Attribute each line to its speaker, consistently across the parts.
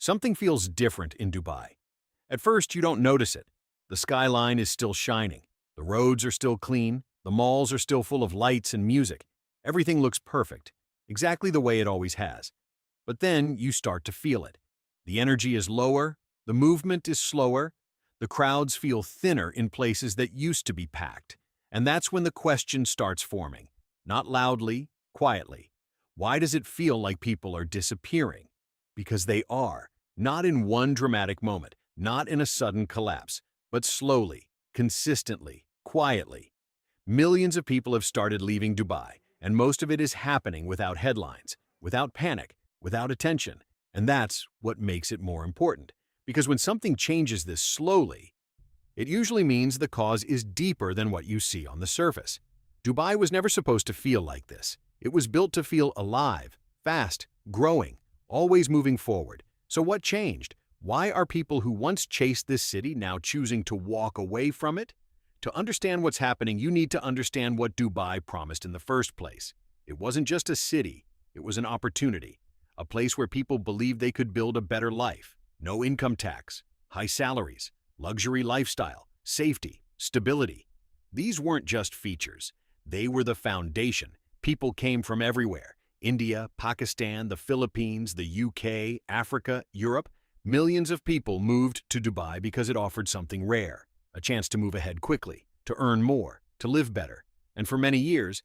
Speaker 1: Something feels different in Dubai. At first, you don't notice it. The skyline is still shining. The roads are still clean. The malls are still full of lights and music. Everything looks perfect, exactly the way it always has. But then you start to feel it. The energy is lower. The movement is slower. The crowds feel thinner in places that used to be packed. And that's when the question starts forming. Not loudly, quietly. Why does it feel like people are disappearing? Because they are. Not in one dramatic moment, not in a sudden collapse, but slowly, consistently, quietly. Millions of people have started leaving Dubai, and most of it is happening without headlines, without panic, without attention. And that's what makes it more important. Because when something changes this slowly, it usually means the cause is deeper than what you see on the surface. Dubai was never supposed to feel like this. It was built to feel alive, fast, growing, always moving forward. So what changed? Why are people who once chased this city now choosing to walk away from it? To understand what's happening, you need to understand what Dubai promised in the first place. It wasn't just a city, it was an opportunity. A place where people believed they could build a better life. No income tax, high salaries, luxury lifestyle, safety, stability. These weren't just features. They were the foundation. People came from everywhere. India, Pakistan, the Philippines, the UK, Africa, Europe. Millions of people moved to Dubai because it offered something rare. A chance to move ahead quickly, to earn more, to live better. And for many years,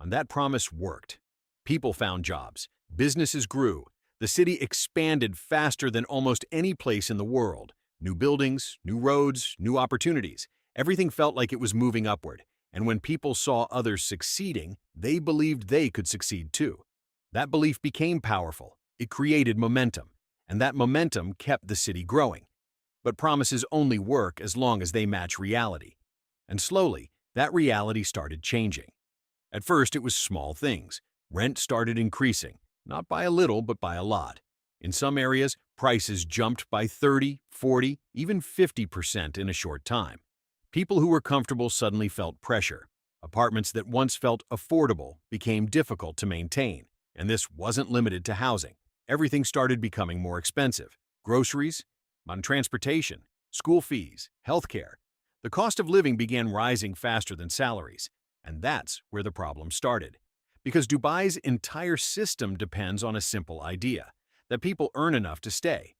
Speaker 1: that promise worked. People found jobs. Businesses grew. The city expanded faster than almost any place in the world. New buildings, new roads, new opportunities. Everything felt like it was moving upward. And when people saw others succeeding, they believed they could succeed too. That belief became powerful. It created momentum. And that momentum kept the city growing. But promises only work as long as they match reality. And slowly, that reality started changing. At first, it was small things. Rent started increasing, not by a little, but by a lot. In some areas, prices jumped by 30, 40, even 50% in a short time. People who were comfortable suddenly felt pressure. Apartments that once felt affordable became difficult to maintain. And this wasn't limited to housing. Everything started becoming more expensive. Groceries, on transportation, school fees, healthcare. The cost of living began rising faster than salaries. And that's where the problem started. Because Dubai's entire system depends on a simple idea, that people earn enough to stay.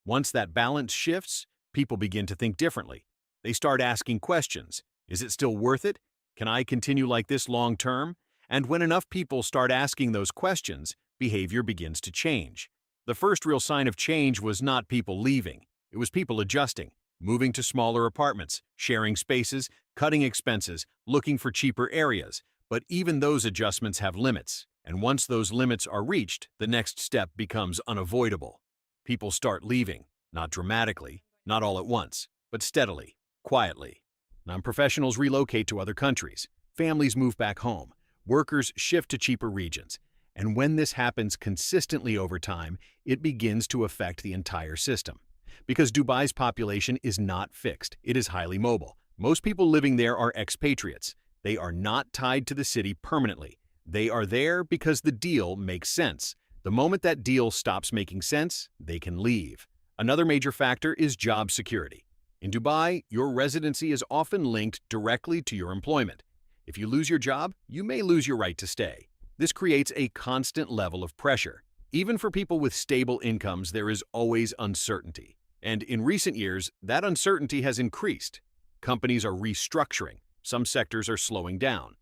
Speaker 1: Once that balance shifts, people begin to think differently. They start asking questions. Is it still worth it? Can I continue like this long term? And when enough people start asking those questions, behavior begins to change. The first real sign of change was not people leaving. It was people adjusting, moving to smaller apartments, sharing spaces, cutting expenses, looking for cheaper areas. But even those adjustments have limits. And once those limits are reached, the next step becomes unavoidable. People start leaving, not dramatically, not all at once, but steadily, quietly. Non-professionals relocate to other countries. Families move back home. Workers shift to cheaper regions. And when this happens consistently over time, it begins to affect the entire system. Because Dubai's population is not fixed, it is highly mobile. Most people living there are expatriates. They are not tied to the city permanently. They are there because the deal makes sense. The moment that deal stops making sense, they can leave. Another major factor is job security. In Dubai, your residency is often linked directly to your employment. If you lose your job, you may lose your right to stay. This creates a constant level of pressure. Even for people with stable incomes, there is always uncertainty. And in recent years, that uncertainty has increased. Companies are restructuring. Some sectors are slowing down.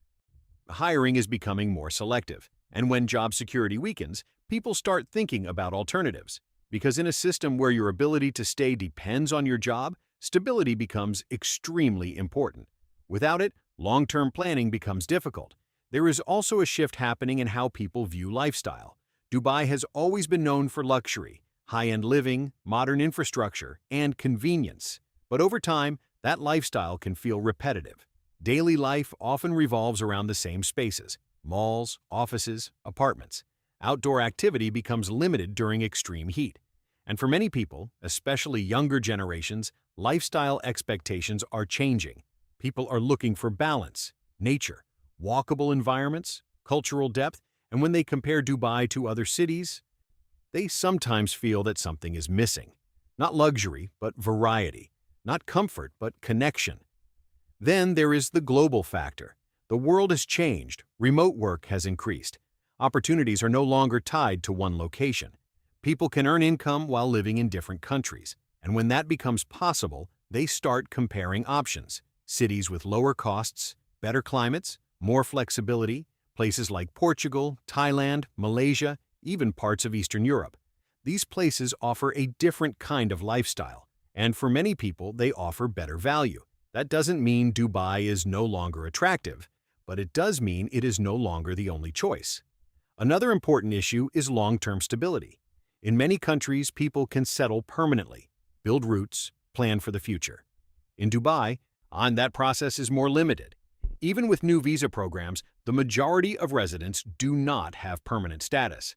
Speaker 1: Hiring is becoming more selective. And when job security weakens, people start thinking about alternatives. Because in a system where your ability to stay depends on your job, stability becomes extremely important. Without it, long-term planning becomes difficult. There is also a shift happening in how people view lifestyle. Dubai has always been known for luxury, high-end living, modern infrastructure, and convenience. But over time, that lifestyle can feel repetitive. Daily life often revolves around the same spaces: malls, offices, apartments. Outdoor activity becomes limited during extreme heat. And for many people, especially younger generations, lifestyle expectations are changing. People are looking for balance, nature, walkable environments, cultural depth, and when they compare Dubai to other cities, they sometimes feel that something is missing. Not luxury, but variety. Not comfort, but connection. Then there is the global factor. The world has changed. Remote work has increased. Opportunities are no longer tied to one location. People can earn income while living in different countries. And when that becomes possible, they start comparing options. Cities with lower costs, better climates, more flexibility, places like Portugal, Thailand, Malaysia, even parts of Eastern Europe. These places offer a different kind of lifestyle, and for many people, they offer better value. That doesn't mean Dubai is no longer attractive, but it does mean it is no longer the only choice. Another important issue is long-term stability. In many countries, people can settle permanently, build roots, plan for the future. In Dubai, that process is more limited. Even with new visa programs, the majority of residents do not have permanent status.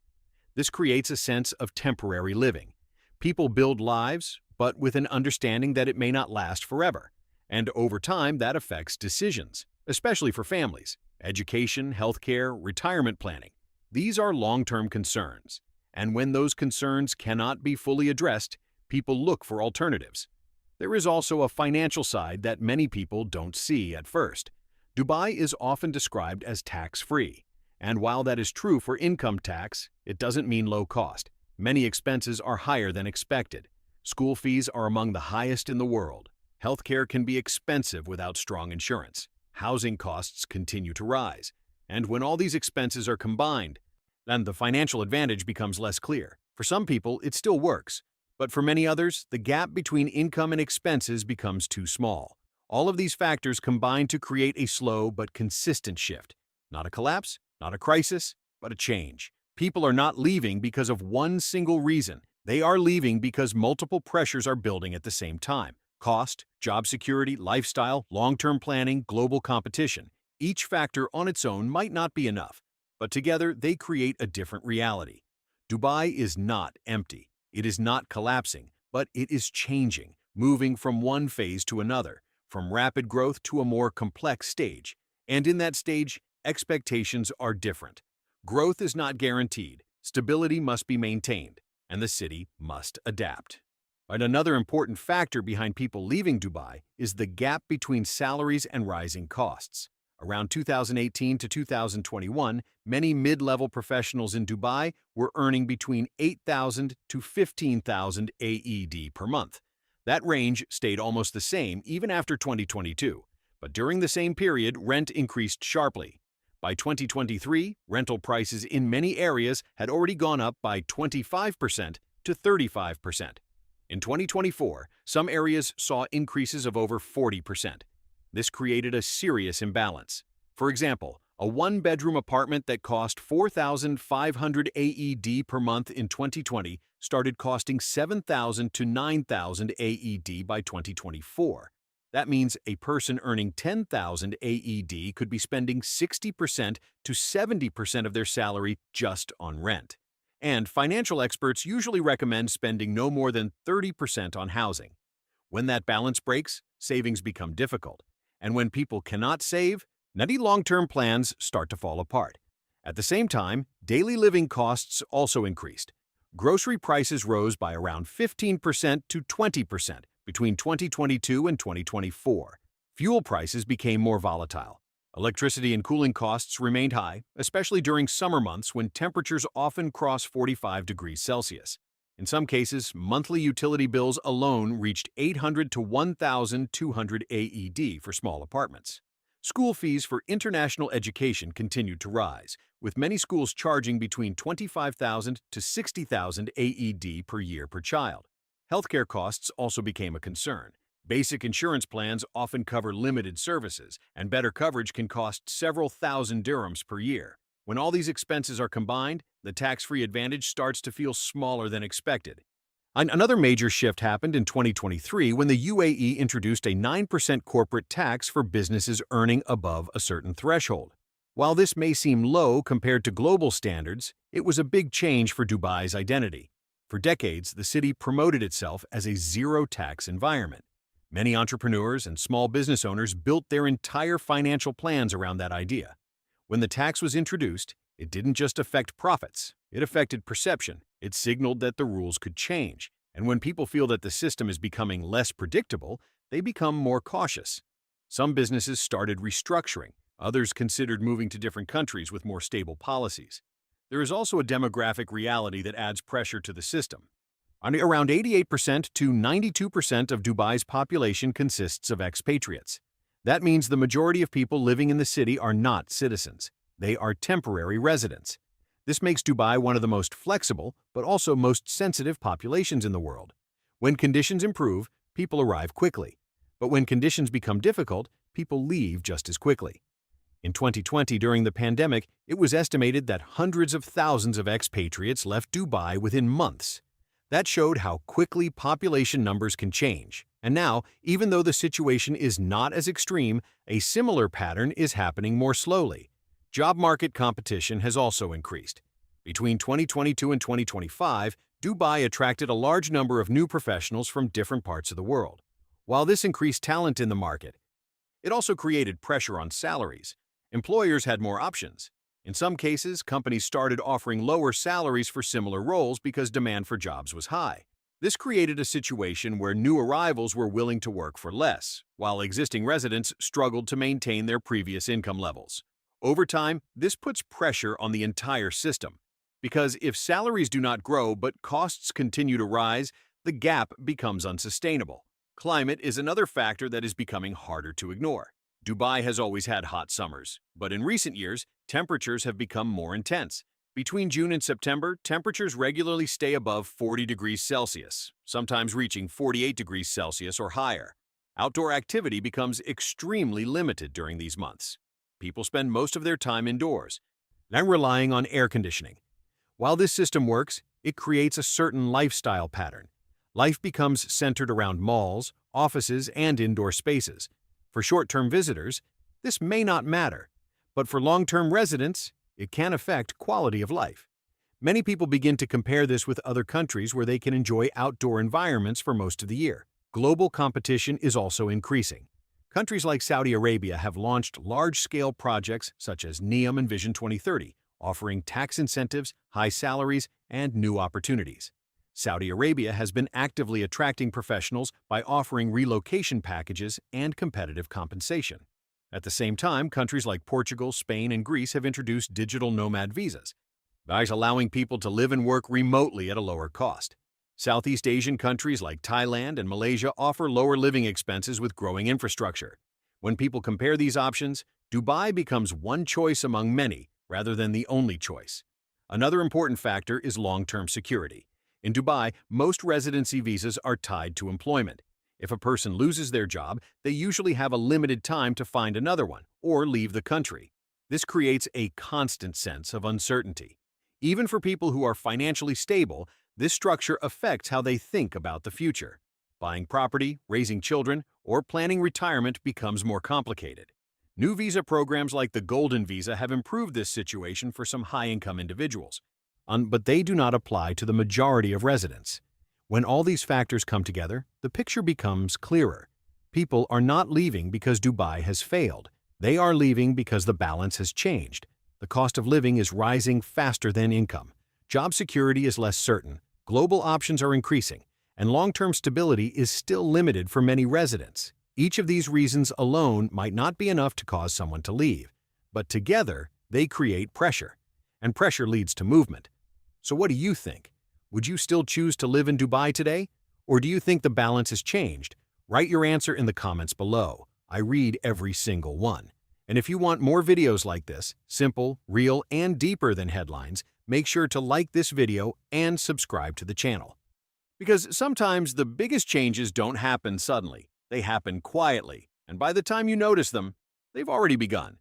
Speaker 1: This creates a sense of temporary living. People build lives, but with an understanding that it may not last forever. And over time, that affects decisions, especially for families, education, healthcare, retirement planning. These are long-term concerns. And when those concerns cannot be fully addressed, people look for alternatives. There is also a financial side that many people don't see at first. Dubai is often described as tax-free. And while that is true for income tax, it doesn't mean low cost. Many expenses are higher than expected. School fees are among the highest in the world. Healthcare can be expensive without strong insurance. Housing costs continue to rise. And when all these expenses are combined, then the financial advantage becomes less clear. For some people, it still works. But for many others, the gap between income and expenses becomes too small. All of these factors combine to create a slow but consistent shift. Not a collapse, not a crisis, but a change. People are not leaving because of one single reason. They are leaving because multiple pressures are building at the same time. Cost, job security, lifestyle, long-term planning, global competition. Each factor on its own might not be enough, but together they create a different reality. Dubai is not empty. It is not collapsing, but it is changing, moving from one phase to another, from rapid growth to a more complex stage. And in that stage, expectations are different. Growth is not guaranteed, stability must be maintained, and the city must adapt. And another important factor behind people leaving Dubai is the gap between salaries and rising costs. Around 2018 to 2021, many mid-level professionals in Dubai were earning between 8,000 to 15,000 AED per month. That range stayed almost the same even after 2022, but during the same period, rent increased sharply. By 2023, rental prices in many areas had already gone up by 25% to 35%. In 2024, some areas saw increases of over 40%. This created a serious imbalance. For example, a one-bedroom apartment that cost 4,500 AED per month in 2020 started costing 7,000 to 9,000 AED by 2024. That means a person earning 10,000 AED could be spending 60% to 70% of their salary just on rent. And financial experts usually recommend spending no more than 30% on housing. When that balance breaks, savings become difficult. And when people cannot save, nutty long-term plans start to fall apart. At the same time, daily living costs also increased. Grocery prices rose by around 15% to 20% between 2022 and 2024. Fuel prices became more volatile. Electricity and cooling costs remained high, especially during summer months when temperatures often cross 45 degrees Celsius. In some cases, monthly utility bills alone reached 800 to 1,200 AED for small apartments. School fees for international education continued to rise, with many schools charging between 25,000 to 60,000 AED per year per child. Healthcare costs also became a concern. Basic insurance plans often cover limited services, and better coverage can cost several thousand dirhams per year. When all these expenses are combined, the tax-free advantage starts to feel smaller than expected. Another major shift happened in 2023 when the UAE introduced a 9% corporate tax for businesses earning above a certain threshold. While this may seem low compared to global standards, it was a big change for Dubai's identity. For decades, the city promoted itself as a zero-tax environment. Many entrepreneurs and small business owners built their entire financial plans around that idea. When the tax was introduced, it didn't just affect profits, It affected perception. It signaled that the rules could change. And when people feel that the system is becoming less predictable, they become more cautious. Some businesses started restructuring. Others considered moving to different countries with more stable policies. There is also a demographic reality that adds pressure to the system. Around 88% to 92% of Dubai's population consists of expatriates. That means the majority of people living in the city are not citizens. They are temporary residents. This makes Dubai one of the most flexible, but also most sensitive populations in the world. When conditions improve, people arrive quickly. But when conditions become difficult, people leave just as quickly. In 2020, during the pandemic, it was estimated that hundreds of thousands of expatriates left Dubai within months. That showed how quickly population numbers can change. And now, even though the situation is not as extreme, a similar pattern is happening more slowly. Job market competition has also increased. Between 2022 and 2025, Dubai attracted a large number of new professionals from different parts of the world. While this increased talent in the market, it also created pressure on salaries. Employers had more options. In some cases, companies started offering lower salaries for similar roles because demand for jobs was high. This created a situation where new arrivals were willing to work for less, while existing residents struggled to maintain their previous income levels. Over time, this puts pressure on the entire system, because if salaries do not grow but costs continue to rise, the gap becomes unsustainable. Climate is another factor that is becoming harder to ignore. Dubai has always had hot summers, but in recent years, temperatures have become more intense. Between June and September, temperatures regularly stay above 40 degrees Celsius, sometimes reaching 48 degrees Celsius or higher. Outdoor activity becomes extremely limited during these months. People spend most of their time indoors and relying on air conditioning. While this system works, it creates a certain lifestyle pattern. Life becomes centered around malls, offices, and indoor spaces. For short-term visitors, this may not matter, but for long-term residents, it can affect quality of life. Many people begin to compare this with other countries where they can enjoy outdoor environments for most of the year. Global competition is also increasing. Countries like Saudi Arabia have launched large-scale projects such as NEOM and Vision 2030, offering tax incentives, high salaries, and new opportunities. Saudi Arabia has been actively attracting professionals by offering relocation packages and competitive compensation. At the same time, countries like Portugal, Spain, and Greece have introduced digital nomad visas, allowing people to live and work remotely at a lower cost. Southeast Asian countries like Thailand and Malaysia offer lower living expenses with growing infrastructure. When people compare these options, Dubai becomes one choice among many rather than the only choice. Another important factor is long-term security. In Dubai, most residency visas are tied to employment. If a person loses their job, they usually have a limited time to find another one or leave the country. This creates a constant sense of uncertainty. Even for people who are financially stable, this structure affects how they think about the future. Buying property, raising children, or planning retirement becomes more complicated. New visa programs like the Golden Visa have improved this situation for some high-income individuals, but they do not apply to the majority of residents. When all these factors come together, the picture becomes clearer. People are not leaving because Dubai has failed. They are leaving because the balance has changed. The cost of living is rising faster than income. Job security is less certain. Global options are increasing, and long-term stability is still limited for many residents. Each of these reasons alone might not be enough to cause someone to leave, but together they create pressure, and pressure leads to movement. So what do you think? Would you still choose to live in Dubai today? Or do you think the balance has changed? Write your answer in the comments below. I read every single one. And if you want more videos like this, simple, real, and deeper than headlines, make sure to like this video and subscribe to the channel. Because sometimes the biggest changes don't happen suddenly. They happen quietly, and by the time you notice them, they've already begun.